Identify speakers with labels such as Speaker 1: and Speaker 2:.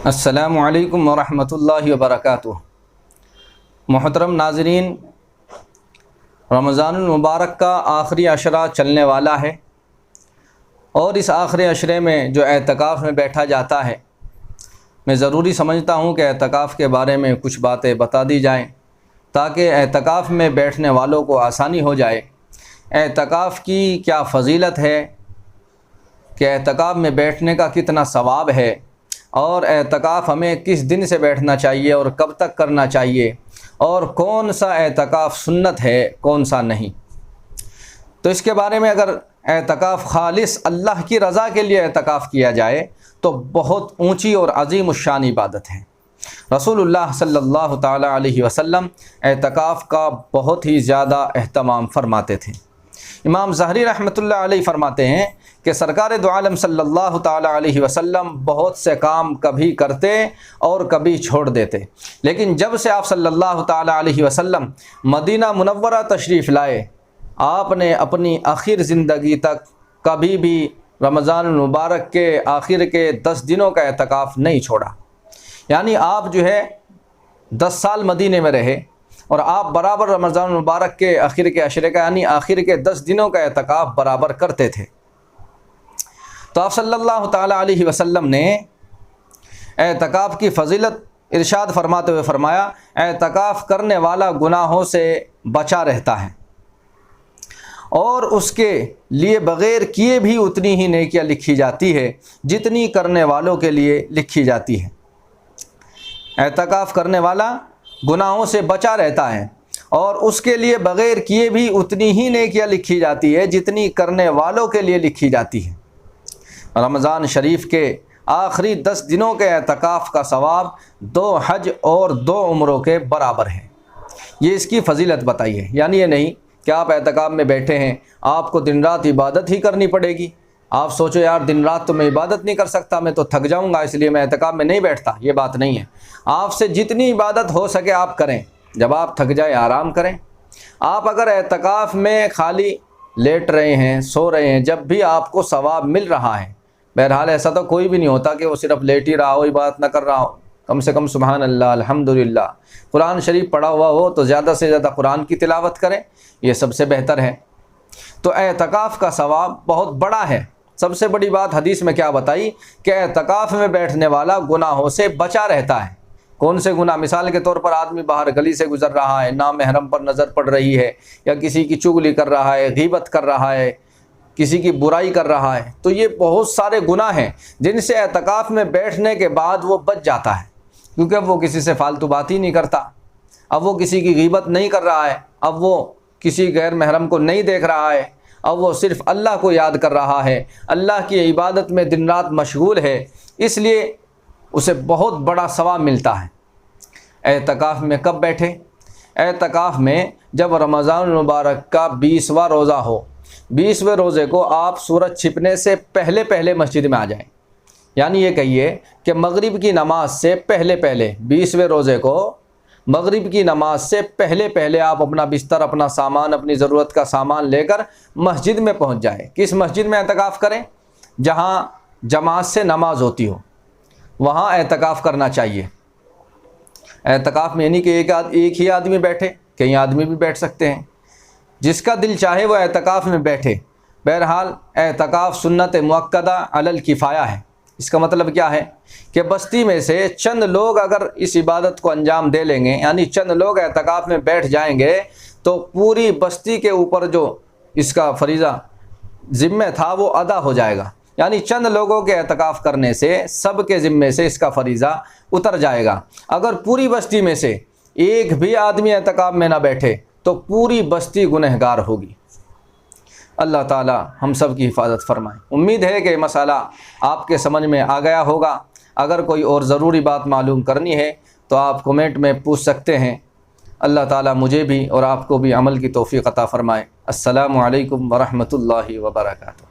Speaker 1: السلام علیکم ورحمۃ اللہ وبرکاتہ۔ محترم ناظرین، رمضان المبارک کا آخری عشرہ چلنے والا ہے، اور اس آخری عشرے میں جو اعتکاف میں بیٹھا جاتا ہے، میں ضروری سمجھتا ہوں کہ اعتکاف کے بارے میں کچھ باتیں بتا دی جائیں تاکہ اعتکاف میں بیٹھنے والوں کو آسانی ہو جائے۔ اعتکاف کی کیا فضیلت ہے کہ اعتکاف میں بیٹھنے کا کتنا ثواب ہے، اور اعتکاف ہمیں کس دن سے بیٹھنا چاہیے اور کب تک کرنا چاہیے، اور کون سا اعتکاف سنت ہے کون سا نہیں۔ تو اس کے بارے میں اگر اعتکاف خالص اللہ کی رضا کے لیے اعتکاف کیا جائے تو بہت اونچی اور عظیم الشان عبادت ہے۔ رسول اللہ صلی اللہ تعالی علیہ وسلم اعتکاف کا بہت ہی زیادہ اہتمام فرماتے تھے۔ امام ظاہری رحمۃ اللہ علیہ فرماتے ہیں کہ سرکار دو عالم صلی اللہ تعالی علیہ وسلم بہت سے کام کبھی کرتے اور کبھی چھوڑ دیتے، لیکن جب سے آپ صلی اللہ تعالی علیہ وسلم مدینہ منورہ تشریف لائے، آپ نے اپنی آخر زندگی تک کبھی بھی رمضان المبارک کے آخر کے 10 دنوں کا اعتکاف نہیں چھوڑا۔ یعنی آپ جو ہے 10 سال مدینے میں رہے اور آپ برابر رمضان المبارک کے آخر کے عشرے کا یعنی آخر کے 10 دنوں کا اعتکاف برابر کرتے تھے۔ تو آپ صلی اللہ تعالی علیہ وسلم نے اعتکاف کی فضیلت ارشاد فرماتے ہوئے فرمایا، اعتکاف کرنے والا گناہوں سے بچا رہتا ہے اور اس کے لیے بغیر کیے بھی اتنی ہی نیکیاں لکھی جاتی ہے جتنی کرنے والوں کے لیے لکھی جاتی ہے۔ اعتکاف کرنے والا گناہوں سے بچا رہتا ہے اور اس کے لیے بغیر کیے بھی اتنی ہی نیکیاں لکھی جاتی ہے جتنی کرنے والوں کے لیے لکھی جاتی ہے۔ رمضان شریف کے آخری 10 دنوں کے اعتکاف کا ثواب 2 حج اور 2 عمروں کے برابر ہے۔ یہ اس کی فضیلت بتائی ہے۔ یعنی یہ نہیں کہ آپ اعتکاف میں بیٹھے ہیں، آپ کو دن رات عبادت ہی کرنی پڑے گی، آپ سوچو یار دن رات تو میں عبادت نہیں کر سکتا، میں تو تھک جاؤں گا اس لیے میں اعتکاف میں نہیں بیٹھتا۔ یہ بات نہیں ہے۔ آپ سے جتنی عبادت ہو سکے آپ کریں، جب آپ تھک جائیں آرام کریں۔ آپ اگر اعتکاف میں خالی لیٹ رہے ہیں، سو رہے ہیں، جب بھی آپ کو ثواب مل رہا ہے، بہرحال ایسا تو کوئی بھی نہیں ہوتا کہ وہ صرف لیٹ ہی رہا ہو، عبادت نہ کر رہا ہو، کم سے کم سبحان اللہ الحمدللہ قرآن شریف پڑھا ہوا ہو تو زیادہ سے زیادہ قرآن کی تلاوت کریں، یہ سب سے بہتر ہے۔ تو اعتکاف کا ثواب بہت بڑا ہے۔ سب سے بڑی بات حدیث میں کیا بتائی کہ اعتکاف میں بیٹھنے والا گناہوں سے بچا رہتا ہے۔ کون سے گناہ؟ مثال کے طور پر آدمی باہر گلی سے گزر رہا ہے، نامحرم پر نظر پڑ رہی ہے، یا کسی کی چغلی کر رہا ہے، غیبت کر رہا ہے، کسی کی برائی کر رہا ہے، تو یہ بہت سارے گناہ ہیں جن سے اعتکاف میں بیٹھنے کے بعد وہ بچ جاتا ہے، کیونکہ اب وہ کسی سے فالتو بات ہی نہیں کرتا، اب وہ کسی کی غیبت نہیں کر رہا ہے، اب وہ کسی غیر محرم کو نہیں دیکھ رہا ہے، اب وہ صرف اللہ کو یاد کر رہا ہے، اللہ کی عبادت میں دن رات مشغول ہے، اس لیے اسے بہت بڑا ثواب ملتا ہے۔ اعتکاف میں کب بیٹھے؟ اعتکاف میں جب رمضان المبارک کا 20واں روزہ ہو، 20ویں روزے کو آپ سورج چھپنے سے پہلے مسجد میں آ جائیں۔ یعنی یہ کہیے کہ مغرب کی نماز سے پہلے 20ویں روزے کو مغرب کی نماز سے پہلے آپ اپنا بستر، اپنا سامان، اپنی ضرورت کا سامان لے کر مسجد میں پہنچ جائیں۔ کس مسجد میں اعتکاف کریں؟ جہاں جماعت سے نماز ہوتی ہو، وہاں اعتکاف کرنا چاہیے۔ اعتکاف میں یعنی کہ ایک ہی آدمی بیٹھے، کئی آدمی بھی بیٹھ سکتے ہیں، جس کا دل چاہے وہ اعتکاف میں بیٹھے۔ بہرحال اعتکاف سنت مؤکدہ علی الکفایہ ہے۔ اس کا مطلب کیا ہے کہ بستی میں سے چند لوگ اگر اس عبادت کو انجام دے لیں گے، یعنی چند لوگ اعتکاف میں بیٹھ جائیں گے، تو پوری بستی کے اوپر جو اس کا فریضہ ذمہ تھا وہ ادا ہو جائے گا۔ یعنی چند لوگوں کے اعتکاف کرنے سے سب کے ذمے سے اس کا فریضہ اتر جائے گا۔ اگر پوری بستی میں سے ایک بھی آدمی اعتکاف میں نہ بیٹھے تو پوری بستی گنہگار ہوگی۔ اللہ تعالی ہم سب کی حفاظت فرمائے۔ امید ہے کہ مسئلہ آپ کے سمجھ میں آ گیا ہوگا۔ اگر کوئی اور ضروری بات معلوم کرنی ہے تو آپ کمنٹ میں پوچھ سکتے ہیں۔ اللہ تعالی مجھے بھی اور آپ کو بھی عمل کی توفیق عطا فرمائے۔ السلام علیکم ورحمۃ اللہ وبرکاتہ۔